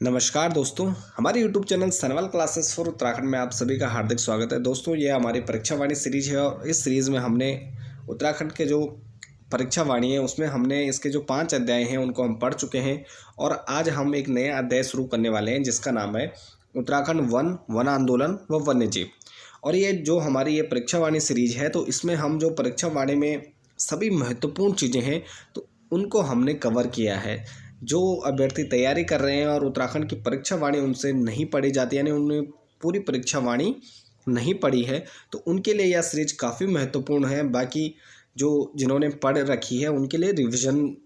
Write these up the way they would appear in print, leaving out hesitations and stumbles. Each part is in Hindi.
नमस्कार दोस्तों, हमारे YouTube channel Sanwal classes for Uttarakhand में आप सभी का हार्दिक स्वागत है। दोस्तों, ये हमारी परीक्षा वाणी सीरीज है और इस सीरीज़ में हमने उत्तराखंड के जो परीक्षा वाणी है उसमें हमने इसके जो 5 अध्याय हैं उनको हम पढ़ चुके हैं और आज हम एक नया अध्याय शुरू करने वाले हैं जिसका नाम है उत्तराखंड वन आंदोलन व वन्यजीव। और ये जो हमारी ये परीक्षा वाणी सीरीज है तो इसमें हम जो परीक्षा वाणी में सभी महत्वपूर्ण चीज़ें हैं तो उनको हमने कवर किया है। जो अभ्यर्थी तैयारी कर रहे हैं और उत्तराखंड की परीक्षा वाणी उनसे नहीं पढ़ी जाती, यानी उन्होंने पूरी परीक्षा वाणी नहीं पढ़ी है, तो उनके लिए यह सीरीज काफ़ी महत्वपूर्ण है। बाकी जो जिन्होंने पढ़ रखी है उनके लिए रिवीजन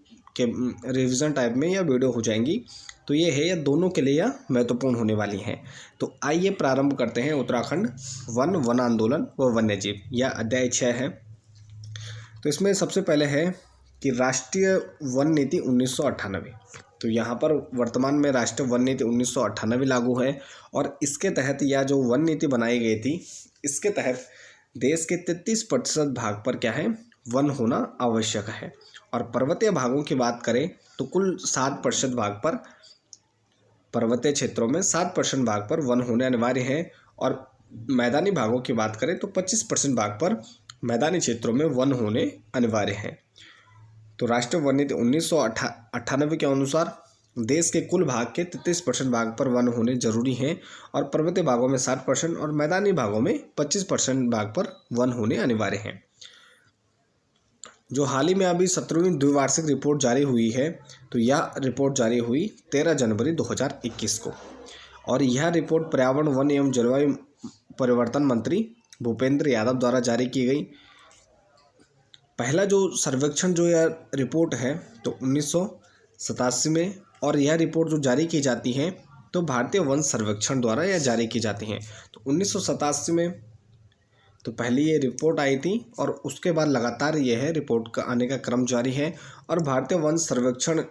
टाइप में यह वीडियो हो जाएंगी। तो ये है, यह दोनों के लिए यह महत्वपूर्ण होने वाली हैं। तो आइए प्रारंभ करते हैं। उत्तराखंड वन आंदोलन व वन्यजीव, यह अध्याय 6 है। तो इसमें सबसे पहले है कि राष्ट्रीय वन नीति 1998। तो यहाँ पर वर्तमान में राष्ट्रीय वन नीति 1998 लागू है और इसके तहत यह जो वन नीति बनाई गई थी, इसके तहत देश के 33% भाग पर क्या है, वन होना आवश्यक है। और पर्वतीय भागों की बात करें तो कुल 7% भाग पर, पर्वतीय क्षेत्रों में 7% भाग पर वन होने अनिवार्य है। और मैदानी भागों की बात करें तो 25% भाग पर मैदानी क्षेत्रों में वन होने अनिवार्य हैं। तो राष्ट्रीय वन नीति 1998 के अनुसार देश के कुल भाग के 33% भाग पर वन होने जरूरी हैं और पर्वतीय भागों में 60% और मैदानी भागों में 25% भाग पर वन होने अनिवार्य हैं। जो हाल ही में अभी 17वीं द्विवार्षिक रिपोर्ट जारी हुई है, तो यह रिपोर्ट जारी हुई 13 जनवरी 2021 को और यह रिपोर्ट पर्यावरण, वन एवं जलवायु परिवर्तन मंत्री भूपेंद्र यादव द्वारा जारी की गई। पहला जो सर्वेक्षण जो यह रिपोर्ट है तो 1987 में, और यह रिपोर्ट जो जारी की जाती है तो भारतीय वन सर्वेक्षण द्वारा यह जारी की जाती हैं। तो 1987 में तो पहली ये रिपोर्ट आई थी और उसके बाद लगातार यह है रिपोर्ट का आने का क्रम जारी है और भारतीय वन सर्वेक्षण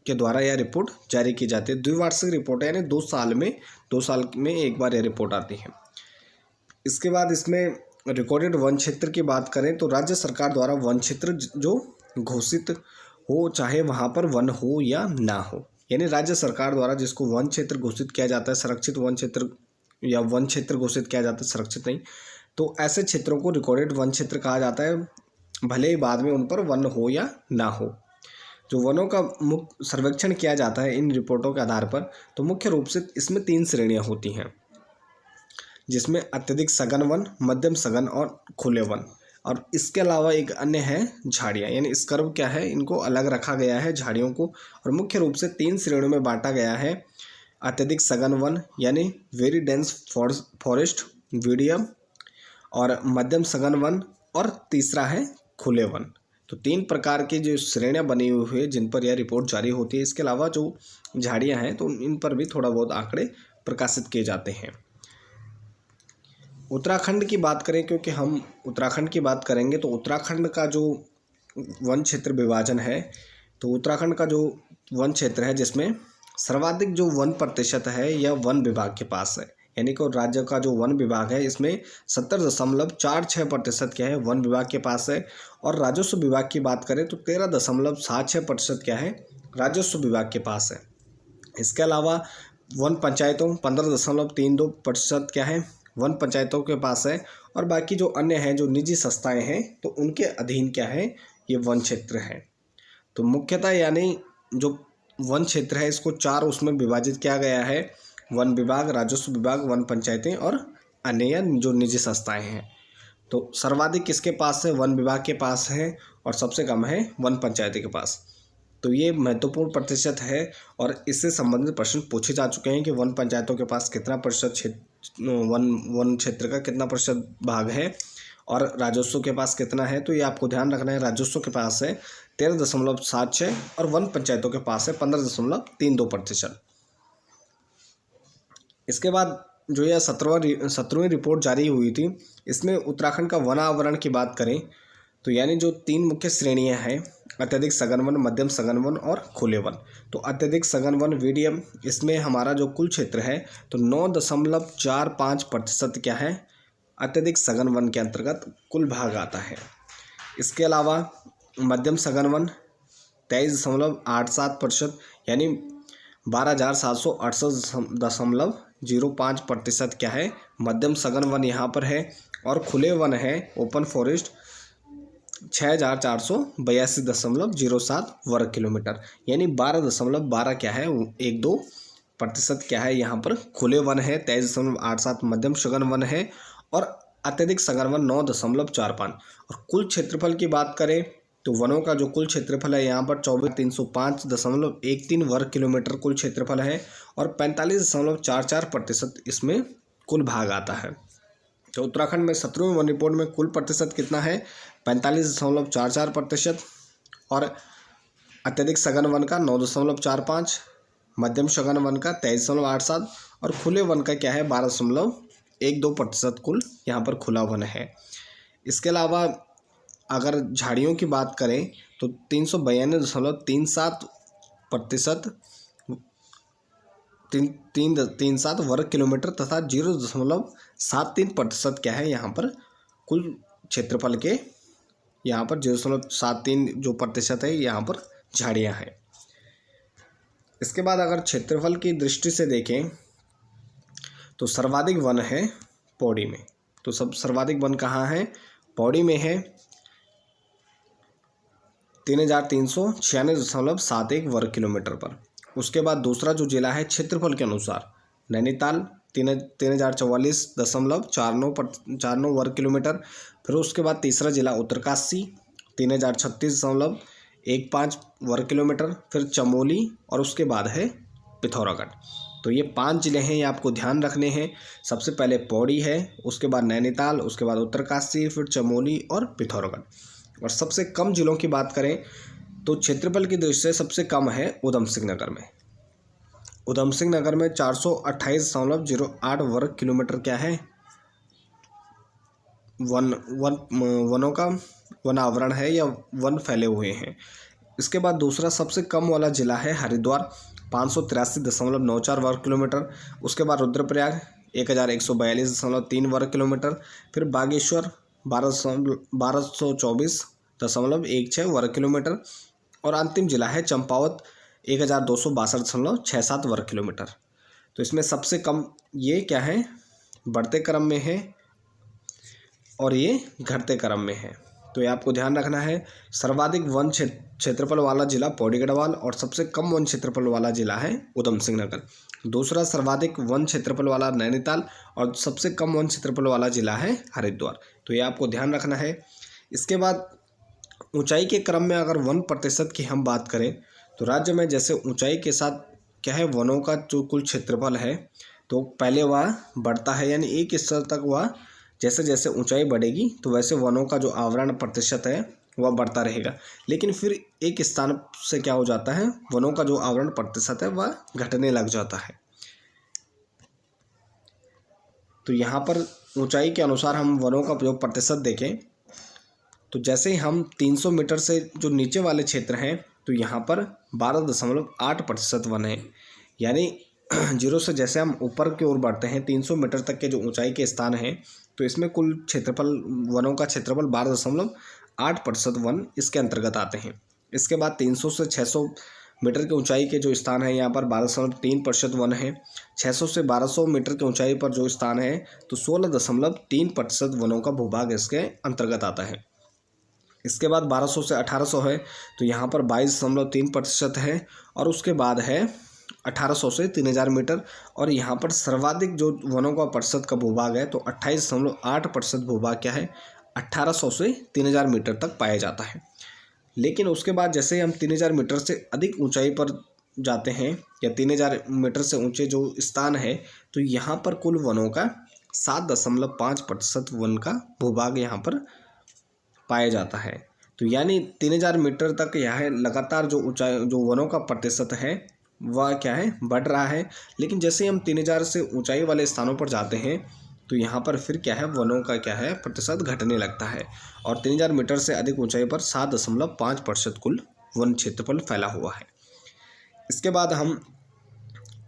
के द्वारा यह रिपोर्ट जारी की जाती है। द्विवार्षिक रिपोर्ट है, यानी 2 साल में एक बार यह रिपोर्ट आती है। इसके बाद इसमें रिकॉर्डेड वन क्षेत्र की बात करें तो राज्य सरकार द्वारा वन क्षेत्र जो घोषित हो, चाहे वहाँ पर वन हो या ना हो, यानी राज्य सरकार द्वारा जिसको वन क्षेत्र घोषित किया जाता है, संरक्षित वन क्षेत्र या वन क्षेत्र घोषित किया जाता है, संरक्षित नहीं, तो ऐसे क्षेत्रों को रिकॉर्डेड वन क्षेत्र कहा जाता है, भले ही बाद में उन पर वन हो या ना हो। जो वनों का मुख्य सर्वेक्षण किया जाता है इन रिपोर्टों के आधार पर, तो मुख्य रूप से इसमें 3 श्रेणियाँ होती हैं, जिसमें अत्यधिक सघन वन, मध्यम सघन और खुले वन। और इसके अलावा एक अन्य है झाड़ियाँ, यानी स्कर्व क्या है, इनको अलग रखा गया है झाड़ियों को, और मुख्य रूप से 3 श्रेणियों में बांटा गया है। अत्यधिक सघन वन यानी वेरी डेंस फॉरेस्ट, वीडियम, और मध्यम सघन वन, और तीसरा है खुले वन। तो 3 प्रकार की जो श्रेणियाँ बनी हुई है जिन पर यह रिपोर्ट जारी होती है। इसके अलावा जो झाड़ियाँ हैं तो इन पर भी थोड़ा बहुत आंकड़े प्रकाशित किए जाते हैं। उत्तराखंड की बात करें, क्योंकि हम उत्तराखंड की बात करेंगे, तो उत्तराखंड का जो वन क्षेत्र विभाजन है, तो उत्तराखंड का जो वन क्षेत्र है जिसमें सर्वाधिक जो वन प्रतिशत है यह वन विभाग के पास है, यानी कि राज्य का जो वन विभाग है इसमें 70.46% क्या है, वन विभाग के पास है। और राजस्व विभाग की बात करें तो 13.76% क्या है, राजस्व विभाग के पास है। इसके अलावा वन पंचायतों 15.32% क्या है, वन पंचायतों के पास है। और बाकी जो अन्य हैं, जो निजी संस्थाएं हैं, तो उनके अधीन क्या है, ये वन क्षेत्र है। तो मुख्यतः यानी जो वन क्षेत्र है इसको 4 उसमें विभाजित किया गया है, वन विभाग, राजस्व विभाग, वन पंचायतें और अन्य जो निजी संस्थाएं हैं। तो सर्वाधिक किसके पास है, वन विभाग के पास है, और सबसे कम है वन पंचायती के पास। तो ये महत्वपूर्ण प्रतिशत है और इससे संबंधित प्रश्न पूछे जा चुके हैं कि वन पंचायतों के पास कितना प्रतिशत वन क्षेत्र का कितना प्रतिशत भाग है और राजस्व के पास कितना है। तो ये आपको ध्यान रखना है, राजस्व के पास है 13.76 और वन पंचायतों के पास है 15.32%। इसके बाद जो यह 17वीं रिपोर्ट जारी हुई थी, इसमें उत्तराखंड का वन आवरण की बात करें तो यानी जो 3 मुख्य श्रेणियां हैं, अत्यधिक सघन वन, मध्यम सघन वन और खुले वन। तो अत्यधिक सघन वन वीडियम, इसमें हमारा जो कुल क्षेत्र है तो 9.45% क्या है, अत्यधिक सघन वन के अंतर्गत कुल भाग आता है। इसके अलावा मध्यम सघन वन 23.87%, यानी 12,768.05% क्या है मध्यम सघन वन यहाँ पर है, और खुले वन है ओपन फॉरेस्ट 6,482.07 वर्ग किलोमीटर, यानी 12.12 क्या है 12% क्या है यहाँ पर खुले वन है, 23.87 मध्यम सघन वन है, और अत्यधिक सघन वन 9.45। और कुल क्षेत्रफल की बात करें तो वनों का जो कुल क्षेत्रफल है यहाँ पर 24,305.13 वर्ग किलोमीटर कुल क्षेत्रफल है, और 45.44% इसमें कुल भाग आता है। तो उत्तराखंड में 17वें वन रिपोर्ट में कुल प्रतिशत कितना है 45.44%, और अत्यधिक सघन वन का 9.45, मध्यम सघन वन का 23.87, और खुले वन का क्या है 12.12% कुल यहाँ पर खुला वन है। इसके अलावा अगर झाड़ियों की बात करें तो 392.37% 337 वर्ग किलोमीटर तथा 0.73% क्या है यहाँ पर कुल क्षेत्रफल के यहाँ पर 0.73 जो प्रतिशत है यहाँ पर झाड़ियाँ हैं। इसके बाद अगर क्षेत्रफल की दृष्टि से देखें तो सर्वाधिक वन है पौड़ी में। तो सर्वाधिक वन कहाँ है पौड़ी में है 3,396.71 वर्ग किलोमीटर पर। उसके बाद दूसरा जो जिला है क्षेत्रफल के अनुसार नैनीताल 3,044.49 वर्ग किलोमीटर। फिर उसके बाद तीसरा जिला उत्तरकाशी 3,036.15 वर्ग किलोमीटर। फिर चमोली और उसके बाद है पिथौरागढ़। तो ये 5 जिले हैं, ये आपको ध्यान रखने हैं। सबसे पहले पौड़ी है, उसके बाद नैनीताल, उसके बाद उत्तरकाशी, फिर चमोली और पिथौरागढ़। और सबसे कम जिलों की बात करें तो क्षेत्रफल की दृष्टि से सबसे कम है उधम सिंह नगर में। उधम सिंह नगर में 428.08 वर्ग किलोमीटर क्या है वनों का वन आवरण है या वन फैले हुए हैं। इसके बाद दूसरा सबसे कम वाला जिला है हरिद्वार 583.94 वर्ग किलोमीटर। उसके बाद रुद्रप्रयाग 1,142.3 वर्ग किलोमीटर। फिर बागेश्वर 1224.16 वर्ग किलोमीटर। और अंतिम जिला है चंपावत 1,262.67 वर्ग किलोमीटर। तो इसमें सबसे कम ये क्या है बढ़ते क्रम में है और ये घटते क्रम में है। तो ये आपको ध्यान रखना है। सर्वाधिक वन क्षेत्रफल वाला जिला पौड़ी गढ़वाल और सबसे कम वन क्षेत्रफल वाला जिला है उधम सिंह नगर। दूसरा सर्वाधिक वन क्षेत्रफल वाला नैनीताल और सबसे कम वन क्षेत्रफल वाला जिला है हरिद्वार। तो ये आपको ध्यान रखना है। इसके बाद ऊंचाई के क्रम में अगर 1% की हम बात करें तो राज्य में जैसे ऊंचाई के साथ क्या है वनों का जो कुल क्षेत्रफल है तो पहले वह बढ़ता है, यानी एक स्तर तक वह जैसे जैसे ऊंचाई बढ़ेगी तो वैसे वनों का जो आवरण प्रतिशत है वह बढ़ता रहेगा। लेकिन फिर एक स्थान से क्या हो जाता है वनों का जो आवरण प्रतिशत है वह घटने लग जाता है। तो यहाँ पर ऊंचाई के अनुसार हम वनों का जो प्रतिशत देखें तो जैसे ही हम 300 मीटर से जो नीचे वाले क्षेत्र हैं तो यहाँ पर 12.8% वन है, यानी जीरो से जैसे हम ऊपर की ओर बढ़ते हैं 300 मीटर तक के जो ऊंचाई के स्थान हैं तो इसमें कुल क्षेत्रफल वनों का क्षेत्रफल 12.8% वन इसके अंतर्गत आते हैं। इसके बाद 300 से 600 मीटर की ऊंचाई के जो स्थान है यहाँ पर 12.3% वन है। 600 से 1200 मीटर की ऊंचाई पर जो स्थान है तो 16.3% वनों का भूभाग इसके अंतर्गत आता है। इसके बाद 1200 से 1800 है तो यहाँ पर 22.3% है। और उसके बाद है 1800 से 3000 मीटर और यहाँ पर सर्वाधिक जो वनों का प्रतिशत का भूभाग है तो 28.8% भूभाग क्या है 1800 से 3000 मीटर तक पाया जाता है। लेकिन उसके बाद जैसे हम 3000 मीटर से अधिक ऊंचाई पर जाते हैं या 3000 मीटर से ऊंचे जो स्थान है तो यहाँ पर कुल वनों का 7.5% वन का भूभाग यहाँ पर पाया जाता है। तो यानी 3000 मीटर तक यह है लगातार जो ऊंचाई जो वनों का प्रतिशत है वह क्या है बढ़ रहा है। लेकिन जैसे हम 3000 से ऊंचाई वाले स्थानों पर जाते हैं तो यहाँ पर फिर क्या है वनों का क्या है प्रतिशत घटने लगता है और 3000 मीटर से अधिक ऊंचाई पर 7.5% कुल वन क्षेत्रफल फैला हुआ है। इसके बाद हम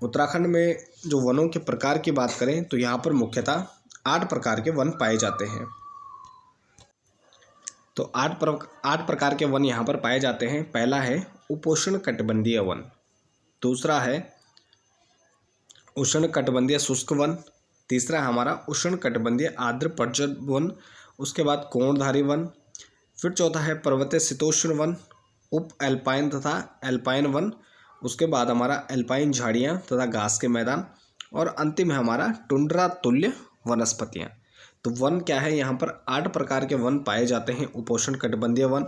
उत्तराखंड में जो वनों के प्रकार की बात करें तो यहाँ पर मुख्यतः 8 प्रकार के वन पाए जाते हैं। तो 8 प्रकार के वन यहाँ पर पाए जाते हैं। पहला है उपोष्ण कटिबंधीय वन, दूसरा है उष्णकटिबंधीय शुष्क वन, तीसरा हमारा उष्णकटिबंधीय आर्द्र पर्जन्य वन, उसके बाद कोणधारी वन, फिर चौथा है पर्वतीय शीतोष्ण वन, उप एल्पाइन तथा एल्पाइन वन, उसके बाद हमारा एल्पाइन झाड़ियाँ तथा घास के मैदान, और अंतिम है हमारा टुंड्रा तुल्य वनस्पतियाँ। तो वन क्या है, यहाँ पर 8 प्रकार के वन पाए जाते हैं। उपोष्णकटिबंधीय वन,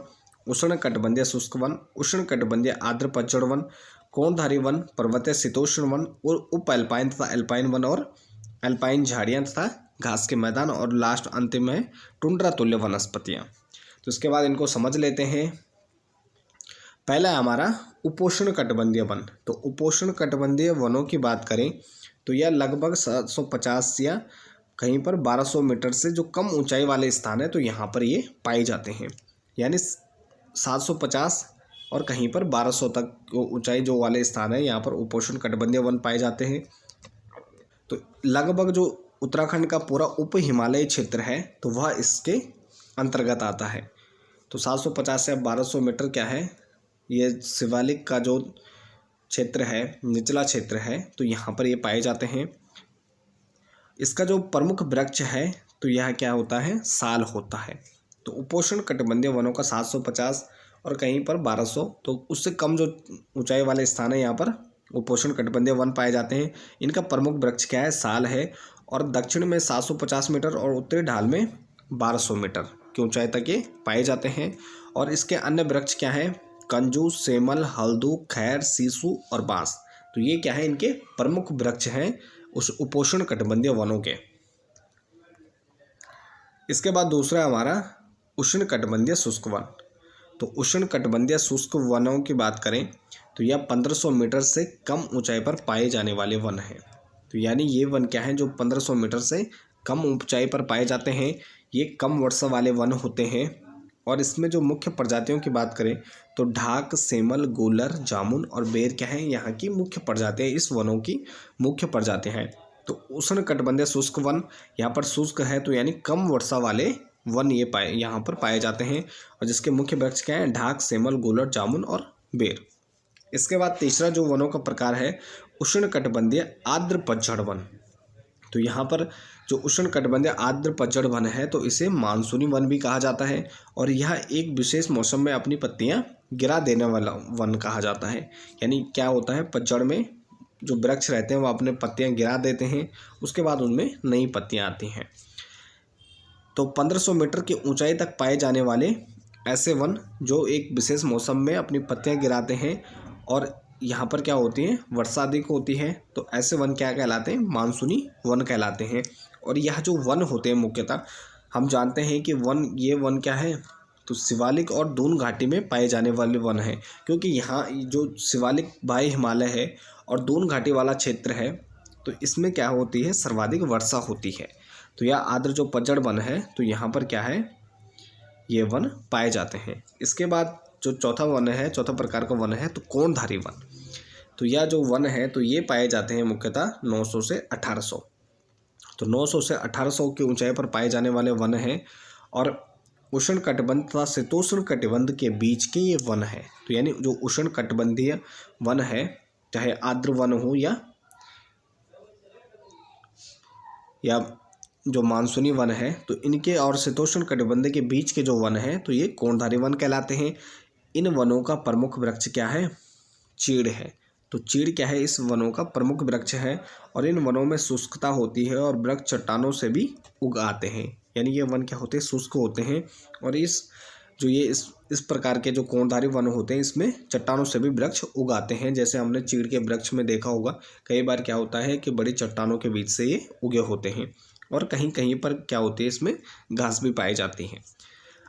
उष्णकटिबंधीय शुष्क वन, उष्णकटिबंधीय आर्द्र पतझड़ वन, कोणधारी वन, पर्वतीय शीतोष्ण वन, और उप एल्पाइन तथा एल्पाइन वन, और एल्पाइन झाड़ियाँ तथा घास के मैदान, और लास्ट अंतिम में टुंड्रा तुल्य वनस्पतियाँ। तो इसके बाद इनको समझ लेते हैं। पहला है हमारा उपोष्णकटिबंधीय वन। तो उपोष्णकटिबंधीय वनों की बात करें तो यह लगभग 750 या कहीं पर 1200 मीटर से जो कम ऊंचाई वाले स्थान है तो यहाँ पर ये पाए जाते हैं। यानी 750 और कहीं पर 1200 तक ऊंचाई जो वाले स्थान है यहाँ पर उपोष्णकटिबंधीय वन पाए जाते हैं। तो लगभग जो उत्तराखंड का पूरा उप हिमालय क्षेत्र है तो वह इसके अंतर्गत आता है। तो 750 से 1200 मीटर क्या है, ये शिवालिक का जो क्षेत्र है, निचला क्षेत्र है, तो यहाँ पर ये पाए जाते हैं। इसका जो प्रमुख वृक्ष है तो यह क्या होता है, साल होता है। तो उपोष्णकटिबंधीय वनों का 750 और कहीं पर 1200, तो उससे कम जो ऊंचाई वाले स्थान है यहाँ पर उपोष्णकटिबंधीय वन पाए जाते हैं। इनका प्रमुख वृक्ष क्या है, साल है, और दक्षिण में 750 मीटर और उत्तरी ढाल में 1200 मीटर की ऊंचाई तक ये पाए जाते हैं। और इसके अन्य वृक्ष क्या है, कंजू, सेमल, हल्दू, खैर, सीसू और बांस। तो ये क्या है, इनके प्रमुख वृक्ष हैं उस उपोष्णकटिबंधीय वनों के। इसके बाद दूसरा हमारा उष्णकटिबंधीय शुष्क वन। तो उष्णकटिबंधीय शुष्क वनों की बात करें तो यह 1500 मीटर से कम ऊंचाई पर पाए जाने वाले वन हैं। तो यानी ये वन क्या है, जो 1500 मीटर से कम ऊंचाई पर पाए जाते हैं, ये कम वर्षा वाले वन होते हैं। और इसमें जो मुख्य प्रजातियों की बात करें तो ढाक, सेमल, गूलर, जामुन और बेर क्या है, यहाँ की मुख्य प्रजातियाँ, इस वनों की मुख्य प्रजातियाँ हैं। तो उष्णकटिबंधीय शुष्क वन यहाँ पर शुष्क है, तो यानी कम वर्षा वाले वन ये यहाँ पर पाए जाते हैं। और जिसके मुख्य वृक्ष क्या है, ढाक, सेमल, गूलर, जामुन और बेर। इसके बाद तीसरा जो वनों का प्रकार है उष्णकटिबंधीय आर्द्र पतझड़ वन। तो यहाँ पर जो उष्णकटिबंधीय आर्द्र पतझड़ वन है तो इसे मानसूनी वन भी कहा जाता है, और यह एक विशेष मौसम में अपनी पत्तियाँ गिरा देने वाला वन कहा जाता है। यानी क्या होता है, पतझड़ में जो वृक्ष रहते हैं वो अपने पत्तियाँ गिरा देते हैं, उसके बाद उनमें नई पत्तियाँ आती हैं। तो 1500 मीटर की ऊंचाई तक पाए जाने वाले ऐसे वन जो एक विशेष मौसम में अपनी पत्तियाँ गिराते हैं और यहाँ पर क्या होती है, वर्षा अधिक होती है, तो ऐसे वन क्या कहलाते हैं, मानसूनी वन कहलाते हैं। और यह जो वन होते हैं मुख्यतः हम जानते हैं कि ये वन क्या है, तो शिवालिक और दून घाटी में पाए जाने वाले वन हैं। क्योंकि यहाँ जो शिवालिक बाह्य हिमालय है और दून घाटी वाला क्षेत्र है तो इसमें क्या होती है, सर्वाधिक वर्षा होती है। तो यह आर्द्र जो पतझड़ वन है तो यहाँ पर क्या है, ये वन पाए जाते हैं। इसके बाद जो चौथा वन है, चौथा प्रकार का वन है तो कोणधारी वन। तो यह जो वन है तो ये पाए जाते हैं मुख्यतः 900 से 1800। तो 900 से 1800 की ऊंचाई पर पाए जाने वाले वन हैं, और उष्णकटिबंध तथा शीतोष्ण कटिबंध के बीच के ये वन है। तो यानी जो उष्णकटिबंधीय वन है, चाहे आर्द्र वन हो या जो मानसूनी वन है, तो इनके और शीतोष्ण कटिबंध के बीच के जो वन है तो ये कोणधारी वन कहलाते हैं। इन वनों का प्रमुख वृक्ष क्या है, चीड़ है। तो चीड़ क्या है, इस वनों का प्रमुख वृक्ष है, और इन वनों में शुष्कता होती है और वृक्ष चट्टानों से भी उग आते हैं। यानी ये वन क्या होते हैं, शुष्क होते हैं। और इस प्रकार के जो कोणधारी वन होते हैं इसमें चट्टानों से भी वृक्ष उगाते हैं। जैसे हमने चीड़ के वृक्ष में देखा होगा, कई बार क्या होता है कि बड़ी चट्टानों के बीच से ये उगे होते हैं, और कहीं कहीं पर क्या होती है, इसमें घास भी पाई जाती है।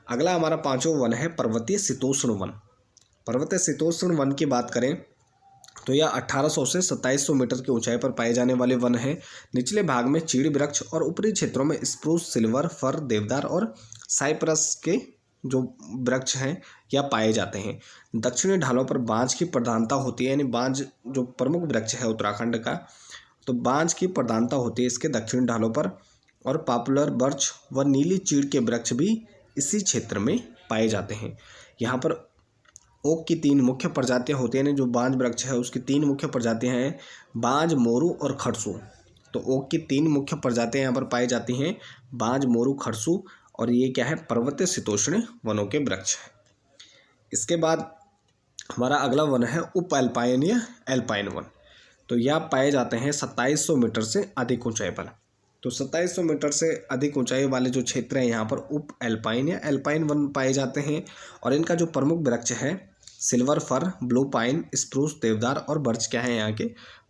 अगला हमारा पांचवा वन है पर्वतीय शीतोष्ण वन। पर्वतीय शीतोष्ण वन की बात करें तो यह 1800 से 2700 मीटर की ऊंचाई पर पाए जाने वाले वन हैं। निचले भाग में चीड़ वृक्ष और ऊपरी क्षेत्रों में स्प्रूस, सिल्वर, फर, देवदार और साइप्रस के जो वृक्ष हैं यह पाए जाते हैं। दक्षिणी ढालों पर बांज की प्रधानता होती है, यानी बांज जो प्रमुख वृक्ष है उत्तराखंड का, तो बांज की प्रधानता होती है इसके दक्षिणी ढालों पर। और पॉपुलर, बर्च व नीली चीड़ के वृक्ष भी इसी क्षेत्र में पाए जाते हैं। यहाँ पर ओक की 3 मुख्य प्रजातियां होती हैं, यानी जो बांज वृक्ष है उसकी 3 मुख्य प्रजातियां हैं, बांज, मोरू और खरसू। तो ओक की 3 मुख्य प्रजातियां यहाँ पर पाई जाती हैं, बांज, मोरू, खरसू, और ये क्या है, पर्वतीय शीतोष्ण वनों के वृक्ष हैं। इसके बाद हमारा अगला वन है उप एल्पाइन या एल्पाइन वन। तो यह पाए जाते हैं 2700 मीटर से अधिक ऊंचाई पर। तो 2700 मीटर से अधिक ऊंचाई वाले जो क्षेत्र हैं यहाँ पर उप एल्पाइन या एल्पाइन वन पाए जाते हैं। और इनका जो प्रमुख वृक्ष है silver fir, blue pine, spruce, देवदार और बर्च क्या है यहाँ के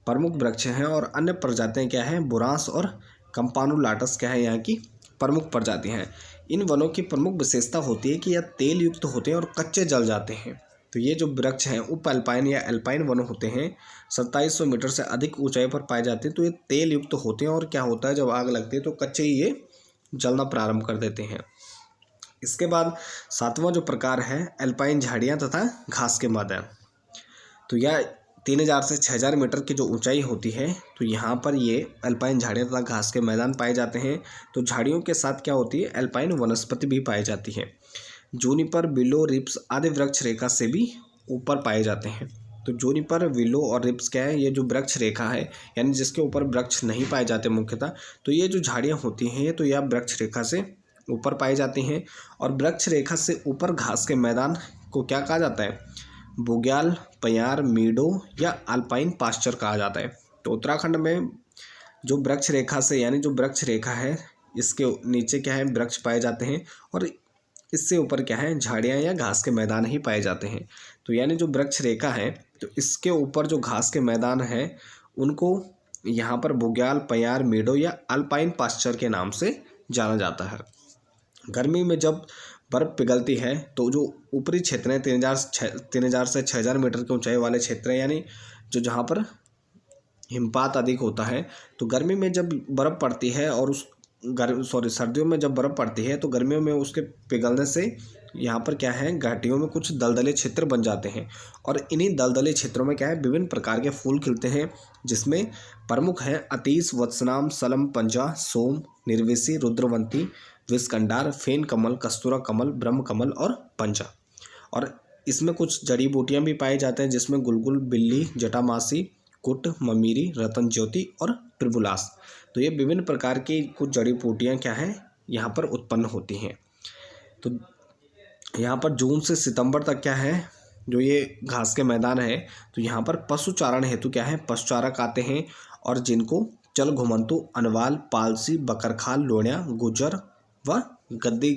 प्रमुख वृक्ष हैं। और अन्य प्रजातियाँ क्या हैं, बुरांस और कंपानुलाटस क्या है यहाँ की प्रमुख प्रजातियाँ हैं। इन वनों की प्रमुख विशेषता होती है कि यह तेल युक्त होते हैं और कच्चे जल जाते हैं। तो ये जो वृक्ष हैं उप अल्पाइन या एल्पाइन वन होते हैं 2700 मीटर से अधिक ऊंचाई पर पाए जाते हैं। तो ये तेल युक्त होते हैं और क्या होता है, जब आग लगती है तो कच्चे ही ये जलना प्रारंभ कर देते हैं। इसके बाद 7वां जो प्रकार है एल्पाइन झाड़ियाँ तथा घास के मैदान। तो यह 3000 से 6000 मीटर की जो ऊंचाई होती है, तो यहाँ पर ये एल्पाइन झाड़ियाँ तथा घास के मैदान पाए जाते हैं। तो झाड़ियों के साथ क्या होती है, एल्पाइन वनस्पति भी पाई जाती है। जूनिपर, विलो, रिप्स आदि वृक्ष रेखा से भी ऊपर पाए जाते हैं। तो जूनिपर, विलो और रिप्स क्या है, ये जो वृक्ष रेखा है यानी जिसके ऊपर वृक्ष नहीं पाए जाते मुख्यतः, तो ये जो झाड़ियाँ होती हैं तो यह वृक्ष रेखा से ऊपर पाई जाती हैं। और वृक्ष रेखा से ऊपर घास के मैदान को क्या कहा जाता है, बुग्याल, पयार, मीडो या अल्पाइन पास्चर कहा जाता है। तो उत्तराखंड में जो वृक्ष रेखा से यानी जो वृक्ष रेखा है इसके नीचे क्या है, वृक्ष पाए जाते हैं और इससे ऊपर क्या है, झाड़ियाँ या घास के मैदान ही पाए जाते हैं। तो यानी जो वृक्ष रेखा है तो इसके ऊपर जो घास के मैदान हैं उनको यहाँ पर बुग्याल, पयार, मीडो या अल्पाइन पास्चर के नाम से जाना जाता है। गर्मी में जब बर्फ़ पिघलती है तो जो ऊपरी क्षेत्र हैं 3000 से 6000 मीटर की ऊंचाई वाले क्षेत्र हैं, यानी जो जहाँ पर हिमपात अधिक होता है, तो गर्मी में जब बर्फ़ पड़ती है और सर्दियों में जब बर्फ़ पड़ती है तो गर्मियों में उसके पिघलने से यहाँ पर क्या है, घाटियों में कुछ दलदले क्षेत्र बन जाते हैं। और इन्हीं दलदले क्षेत्रों में क्या है, विभिन्न प्रकार के फूल खिलते हैं, जिसमें प्रमुख हैं अतीश, वत्सनाम, सलम, पंजा, सोम, निर्विशी, रुद्रवंती, विषकंडार, फेन कमल, कस्तूरा कमल, ब्रह्म कमल और पंजा। और इसमें कुछ जड़ी बूटियाँ भी पाए जाते हैं, जिसमें गुलगुल, बिल्ली, जटामासी, कुट, ममीरी, रतन ज्योति और त्रिबुलास। तो ये विभिन्न प्रकार की कुछ जड़ी बूटियाँ क्या हैं, यहाँ पर उत्पन्न होती हैं। तो यहाँ पर जून से सितंबर तक क्या है, जो ये घास के मैदान है, तो यहाँ पर पशु चारण हेतु क्या है, पशुचारक आते हैं और जिनको चल घुमंतु, अनवाल, पालसी, बकरखाल, लोणिया, गुजर व गद्दी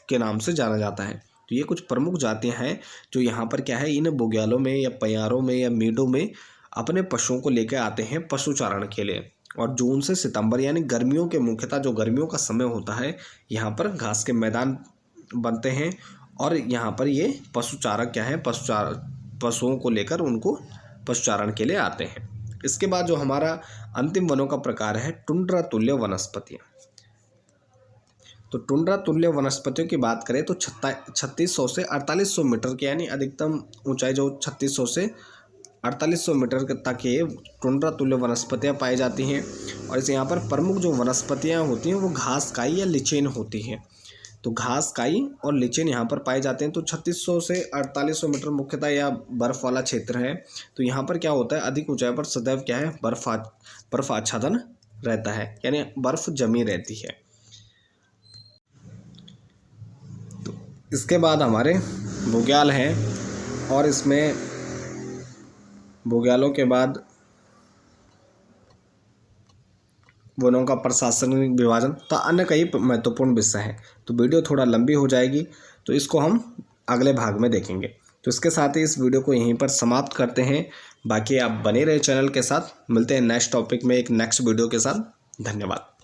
के नाम से जाना जाता है। तो ये कुछ प्रमुख जातियाँ हैं जो यहाँ पर क्या है, इन बुग्यालों में या पयारों में या मीडों में अपने पशुओं को लेकर आते हैं पशुचारण के लिए। और जून से सितंबर यानी गर्मियों के मुख्यतः जो गर्मियों का समय होता है, यहाँ पर घास के मैदान बनते हैं और यहाँ पर ये पशुचारक क्या है, पशुओं को लेकर उनको पशुचारण के लिए आते हैं। इसके बाद जो हमारा अंतिम वनों का प्रकार है टुंड्रा तुल्य वनस्पतियाँ। तो टुंड्रा तुल्य वनस्पतियों की बात करें तो 3600 से 4800 मीटर की यानी अधिकतम ऊंचाई जो 3600 से 4800 मीटर तक ये टुंड्रा तुल्य वनस्पतियाँ पाई जाती हैं। और इसे यहाँ पर प्रमुख जो वनस्पतियाँ होती हैं वो घास, काई या लिचेन होती हैं। तो घास, काई और लिचेन यहाँ पर पाए जाते हैं। तो 3600 से 4800 मीटर मुख्यतः यह बर्फ़ वाला क्षेत्र है। तो यहाँ पर क्या होता है, अधिक ऊंचाई पर सदैव क्या है, बर्फ आच्छादन रहता है, यानी बर्फ़ जमी रहती है। तो इसके बाद हमारे बुग्याल हैं और इसमें बुग्यालों के बाद वनों का प्रशासनिक विभाजन तथा अन्य कई महत्वपूर्ण विषय हैं। तो वीडियो थोड़ा लंबी हो जाएगी, तो इसको हम अगले भाग में देखेंगे। तो इसके साथ ही इस वीडियो को यहीं पर समाप्त करते हैं। बाकी आप बने रहे चैनल के साथ, मिलते हैं नेक्स्ट टॉपिक में एक नेक्स्ट वीडियो के साथ। धन्यवाद।